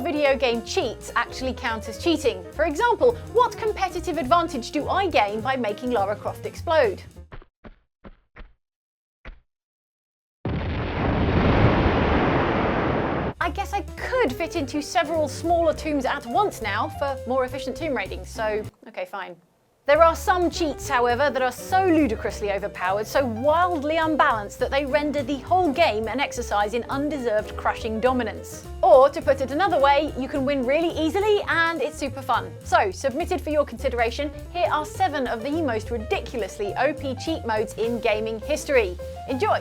video game cheats actually count as cheating? For example, what competitive advantage do I gain by making Lara Croft explode? I guess I could fit into several smaller tombs at once now for more efficient tomb raiding, so okay, fine. There are some cheats, however, that are so ludicrously overpowered, so wildly unbalanced that they render the whole game an exercise in undeserved crushing dominance. Or, to put it another way, you can win really easily and it's super fun. So, submitted for your consideration, here are 7 of the most ridiculously OP cheat modes in gaming history. Enjoy!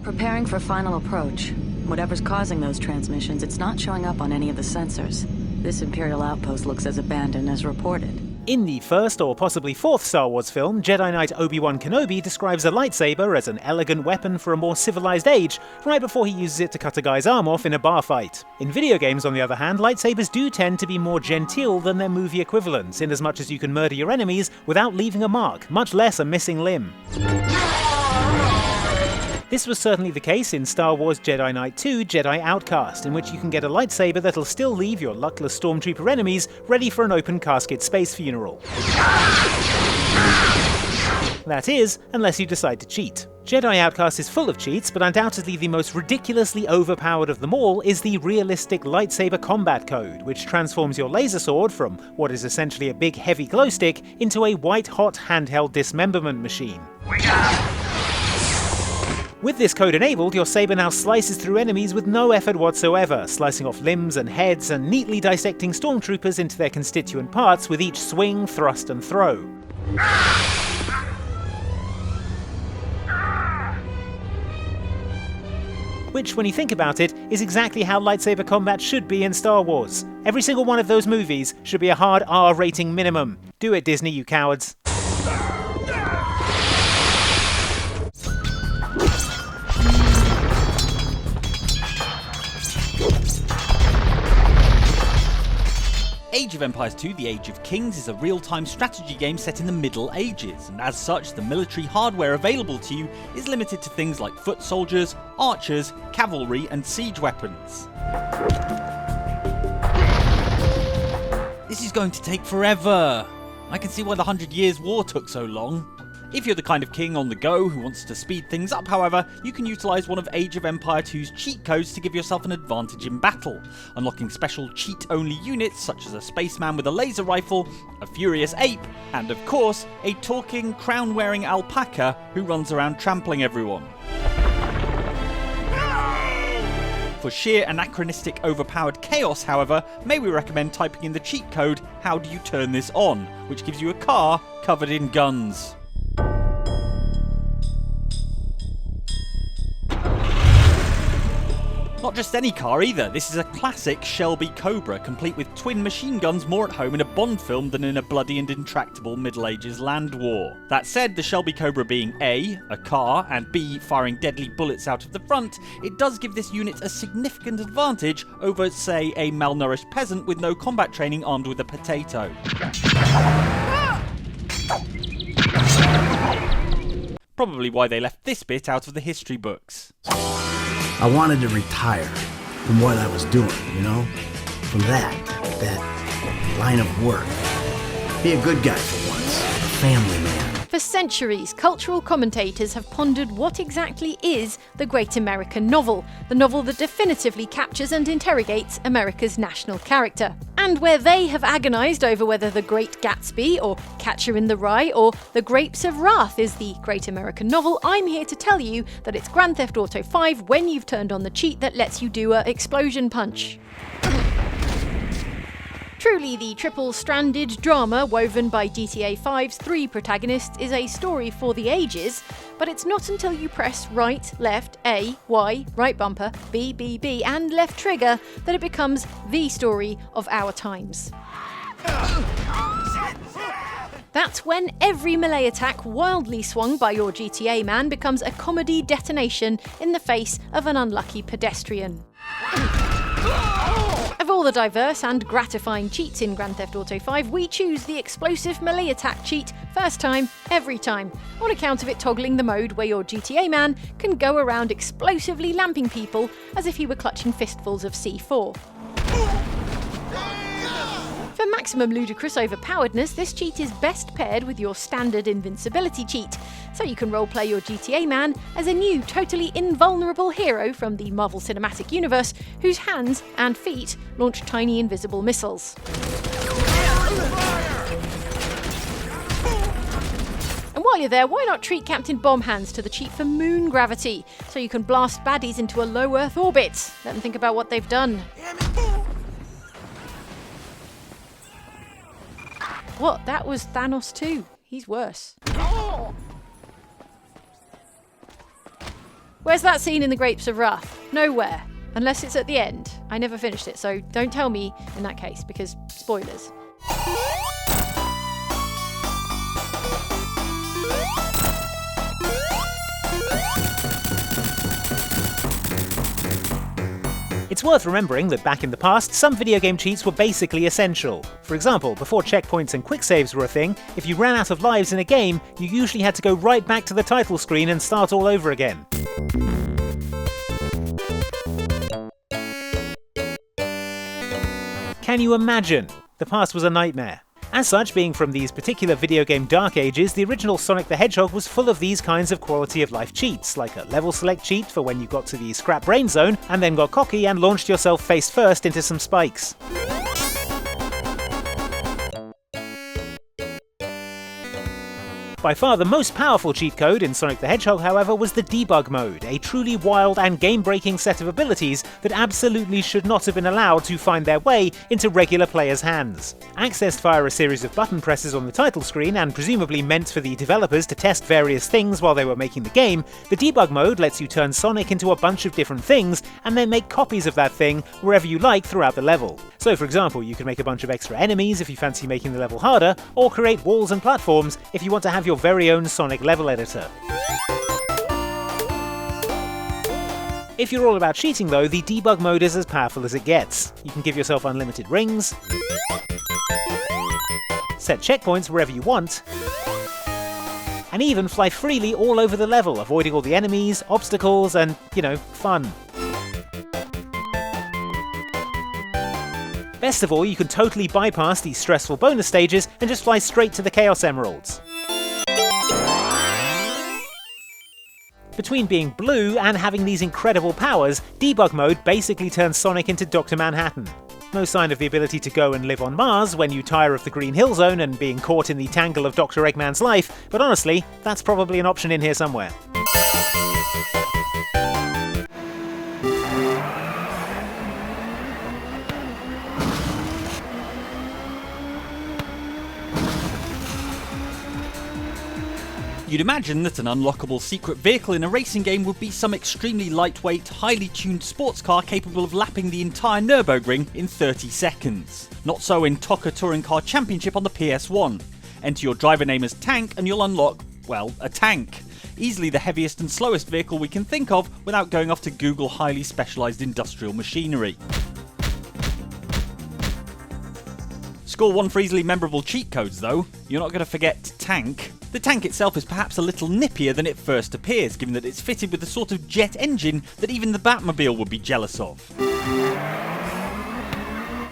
Preparing for final approach. Whatever's causing those transmissions, it's not showing up on any of the sensors. This Imperial outpost looks as abandoned as reported. In the first or possibly 4th Star Wars film, Jedi Knight Obi-Wan Kenobi describes a lightsaber as an elegant weapon for a more civilized age, right before he uses it to cut a guy's arm off in a bar fight. In video games, on the other hand, lightsabers do tend to be more genteel than their movie equivalents, in as much as you can murder your enemies without leaving a mark, much less a missing limb. This was certainly the case in Star Wars Jedi Knight 2 Jedi Outcast, in which you can get a lightsaber that'll still leave your luckless stormtrooper enemies ready for an open casket space funeral. That is, unless you decide to cheat. Jedi Outcast is full of cheats, but undoubtedly the most ridiculously overpowered of them all is the realistic lightsaber combat code, which transforms your laser sword from what is essentially a big heavy glow stick into a white-hot handheld dismemberment machine. With this code enabled, your saber now slices through enemies with no effort whatsoever, slicing off limbs and heads and neatly dissecting stormtroopers into their constituent parts with each swing, thrust and throw. Which, when you think about it, is exactly how lightsaber combat should be in Star Wars. Every single one of those movies should be a hard R rating minimum. Do it, Disney, you cowards. Age of Empires 2 The Age of Kings is a real-time strategy game set in the Middle Ages, and as such the military hardware available to you is limited to things like foot soldiers, archers, cavalry and siege weapons. This is going to take forever. I can see why the 100 Years' War took so long. If you're the kind of king on the go who wants to speed things up, however, you can utilise one of Age of Empire 2's cheat codes to give yourself an advantage in battle, unlocking special cheat-only units such as a spaceman with a laser rifle, a furious ape, and of course, a talking, crown-wearing alpaca who runs around trampling everyone. For sheer anachronistic overpowered chaos, however, may we recommend typing in the cheat code "How do you turn this on?", which gives you a car covered in guns. Not just any car either, this is a classic Shelby Cobra, complete with twin machine guns more at home in a Bond film than in a bloody and intractable Middle Ages land war. That said, the Shelby Cobra being A, a car, and B, firing deadly bullets out of the front, it does give this unit a significant advantage over, say, a malnourished peasant with no combat training armed with a potato. Probably why they left this bit out of the history books. I wanted to retire from what I was doing, you know? From that line of work. Be a good guy for once, a family man. For centuries, cultural commentators have pondered what exactly is the Great American Novel, the novel that definitively captures and interrogates America's national character. And where they have agonised over whether The Great Gatsby, or Catcher in the Rye, or The Grapes of Wrath is the Great American Novel, I'm here to tell you that it's Grand Theft Auto 5 when you've turned on the cheat that lets you do a explosion punch. Truly, the triple-stranded drama woven by GTA 5's 3 protagonists is a story for the ages, but it's not until you press right, left, A, Y, right bumper, B, B, B, and left trigger that it becomes the story of our times. That's when every melee attack wildly swung by your GTA man becomes a comedy detonation in the face of an unlucky pedestrian. I've all the diverse and gratifying cheats in Grand Theft Auto 5, we choose the explosive melee attack cheat first time, every time, on account of it toggling the mode where your GTA man can go around explosively lamping people as if he were clutching fistfuls of C4. For maximum ludicrous overpoweredness, this cheat is best paired with your standard invincibility cheat, so you can roleplay your GTA man as a new, totally invulnerable hero from the Marvel Cinematic Universe whose hands and feet launch tiny invisible missiles. And while you're there, why not treat Captain Bombhands to the cheat for moon gravity, so you can blast baddies into a low Earth orbit? Let them think about what they've done. What? That was Thanos too. He's worse. Where's that scene in The Grapes of Wrath? Nowhere. Unless it's at the end. I never finished it, so don't tell me in that case, because spoilers. It's worth remembering that back in the past, some video game cheats were basically essential. For example, before checkpoints and quick saves were a thing, if you ran out of lives in a game, you usually had to go right back to the title screen and start all over again. Can you imagine? The past was a nightmare. As such, being from these particular video game dark ages, the original Sonic the Hedgehog was full of these kinds of quality of life cheats, like a level select cheat for when you got to the scrap brain zone and then got cocky and launched yourself face first into some spikes. By far the most powerful cheat code in Sonic the Hedgehog, however, was the Debug mode, a truly wild and game-breaking set of abilities that absolutely should not have been allowed to find their way into regular players' hands. Accessed via a series of button presses on the title screen, and presumably meant for the developers to test various things while they were making the game, the Debug mode lets you turn Sonic into a bunch of different things, and then make copies of that thing wherever you like throughout the level. So for example, you can make a bunch of extra enemies if you fancy making the level harder, or create walls and platforms if you want to have your very own Sonic level editor. If you're all about cheating though, the Debug mode is as powerful as it gets. You can give yourself unlimited rings, set checkpoints wherever you want, and even fly freely all over the level, avoiding all the enemies, obstacles, and, fun. Best of all, you can totally bypass these stressful bonus stages and just fly straight to the Chaos Emeralds. Between being blue and having these incredible powers, Debug mode basically turns Sonic into Dr. Manhattan. No sign of the ability to go and live on Mars when you tire of the Green Hill Zone and being caught in the tangle of Dr. Eggman's life, but honestly, that's probably an option in here somewhere. You'd imagine that an unlockable secret vehicle in a racing game would be some extremely lightweight, highly tuned sports car capable of lapping the entire Nürburgring in 30 seconds. Not so in TOCA Touring Car Championship on the PS1. Enter your driver name as Tank and you'll unlock, well, a tank. Easily the heaviest and slowest vehicle we can think of without going off to Google highly specialised industrial machinery. Score one for easily memorable cheat codes though. You're not going to forget Tank. The tank itself is perhaps a little nippier than it first appears, given that it's fitted with the sort of jet engine that even the Batmobile would be jealous of.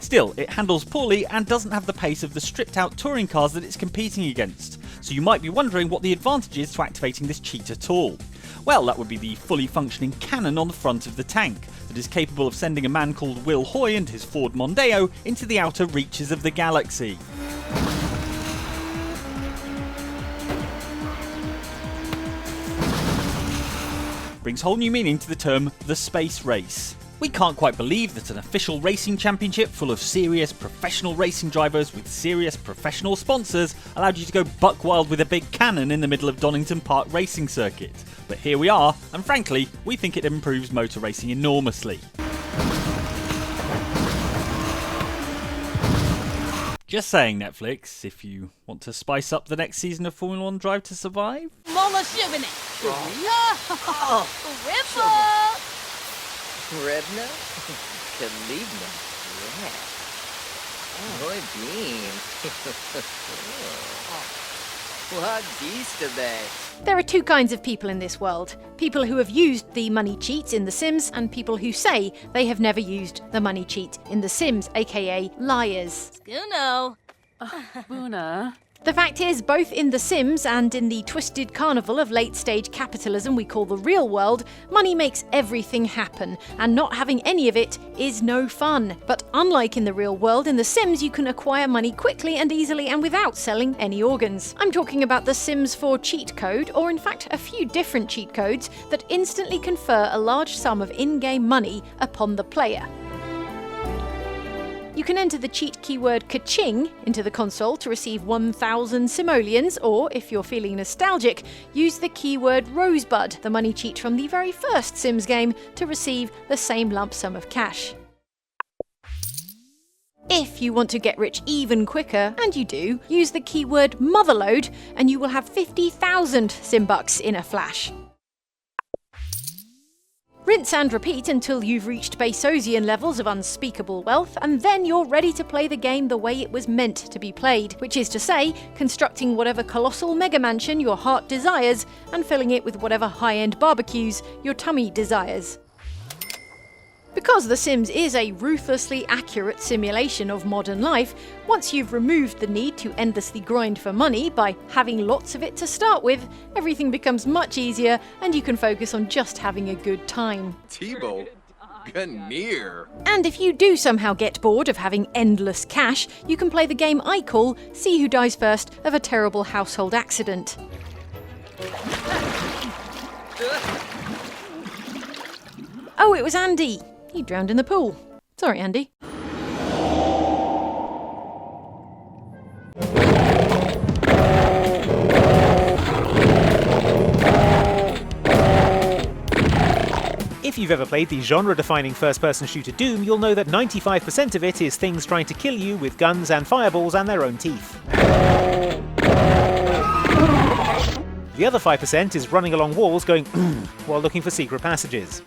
Still, it handles poorly and doesn't have the pace of the stripped out touring cars that it's competing against, so you might be wondering what the advantage is to activating this cheat at all. Well, that would be the fully functioning cannon on the front of the tank, that is capable of sending a man called Will Hoy and his Ford Mondeo into the outer reaches of the galaxy. Brings whole new meaning to the term the space race. We can't quite believe that an official racing championship full of serious professional racing drivers with serious professional sponsors allowed you to go buck wild with a big cannon in the middle of Donington Park racing circuit. But here we are, and frankly, we think it improves motor racing enormously. Just saying, Netflix, if you want to spice up the next season of Formula 1 Drive to Survive. Mama Shivani. Ripple. Redna? Kalibna. Boy bean. What beast of that? There are two kinds of people in this world. People who have used the money cheats in The Sims and people who say they have never used the money cheat in The Sims, aka liars. Uno. Buna. The fact is, both in The Sims and in the twisted carnival of late-stage capitalism we call the real world, money makes everything happen, and not having any of it is no fun. But unlike in the real world, in The Sims you can acquire money quickly and easily and without selling any organs. I'm talking about The Sims 4 cheat code, or in fact a few different cheat codes that instantly confer a large sum of in-game money upon the player. You can enter the cheat keyword "kaching" into the console to receive 1,000 simoleons, or, if you're feeling nostalgic, use the keyword "rosebud," the money cheat from the very first Sims game, to receive the same lump sum of cash. If you want to get rich even quicker, and you do, use the keyword "motherload" and you will have 50,000 Simbucks in a flash. Rinse and repeat until you've reached Bezosian levels of unspeakable wealth, and then you're ready to play the game the way it was meant to be played, which is to say, constructing whatever colossal mega mansion your heart desires and filling it with whatever high-end barbecues your tummy desires. Because The Sims is a ruthlessly accurate simulation of modern life, once you've removed the need to endlessly grind for money by having lots of it to start with, everything becomes much easier and you can focus on just having a good time. Tebow? Ganir. And if you do somehow get bored of having endless cash, you can play the game I call See Who Dies First of a Terrible Household Accident. Oh, it was Andy. He drowned in the pool. Sorry, Andy. If you've ever played the genre-defining first-person shooter Doom, you'll know that 95% of it is things trying to kill you with guns and fireballs and their own teeth. The other 5% is running along walls going while looking for secret passages.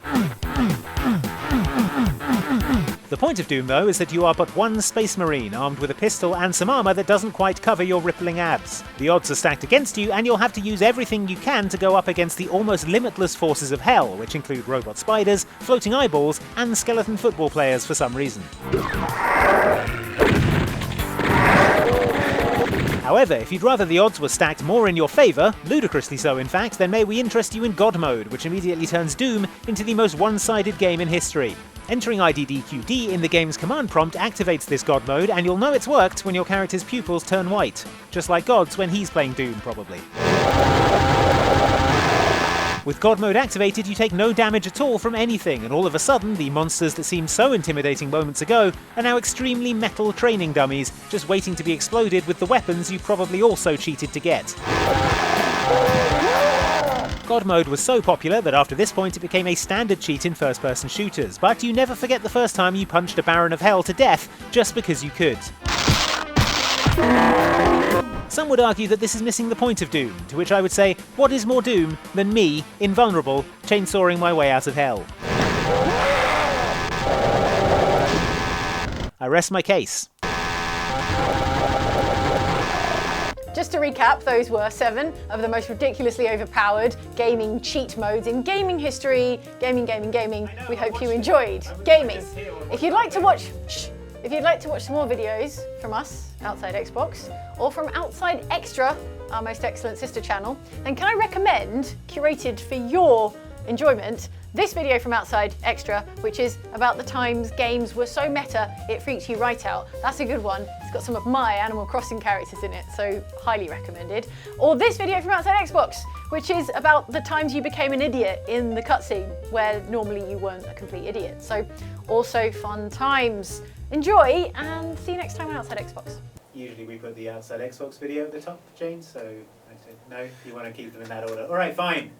The point of Doom, though, is that you are but one Space Marine armed with a pistol and some armour that doesn't quite cover your rippling abs. The odds are stacked against you, and you'll have to use everything you can to go up against the almost limitless forces of hell, which include robot spiders, floating eyeballs, and skeleton football players for some reason. However, if you'd rather the odds were stacked more in your favour, ludicrously so in fact, then may we interest you in God Mode, which immediately turns Doom into the most one-sided game in history. Entering IDDQD in the game's command prompt activates this God Mode, and you'll know it's worked when your character's pupils turn white. Just like God's when he's playing Doom, probably. With God Mode activated, you take no damage at all from anything, and all of a sudden, the monsters that seemed so intimidating moments ago are now extremely metal training dummies, just waiting to be exploded with the weapons you probably also cheated to get. God Mode was so popular that after this point it became a standard cheat in first-person shooters, but you never forget the first time you punched a Baron of Hell to death just because you could. Some would argue that this is missing the point of Doom, to which I would say, what is more Doom than me, invulnerable, chainsawing my way out of hell? I rest my case. Just to recap, those were 7 of the most ridiculously overpowered gaming cheat modes in gaming history. Gaming. We hope you enjoyed gaming. If you'd like to watch some more videos from us, Outside Xbox, or from Outside Extra, our most excellent sister channel, then can I recommend, curated for your enjoyment, this video from Outside Extra, which is about the times games were so meta it freaks you right out. That's a good one. It's got some of my Animal Crossing characters in it, so highly recommended. Or this video from Outside Xbox, which is about the times you became an idiot in the cutscene, where normally you weren't a complete idiot. So also fun times. Enjoy, and see you next time on Outside Xbox. Usually we put the Outside Xbox video at the top, Jane, so I said no, you want to keep them in that order. Alright, fine.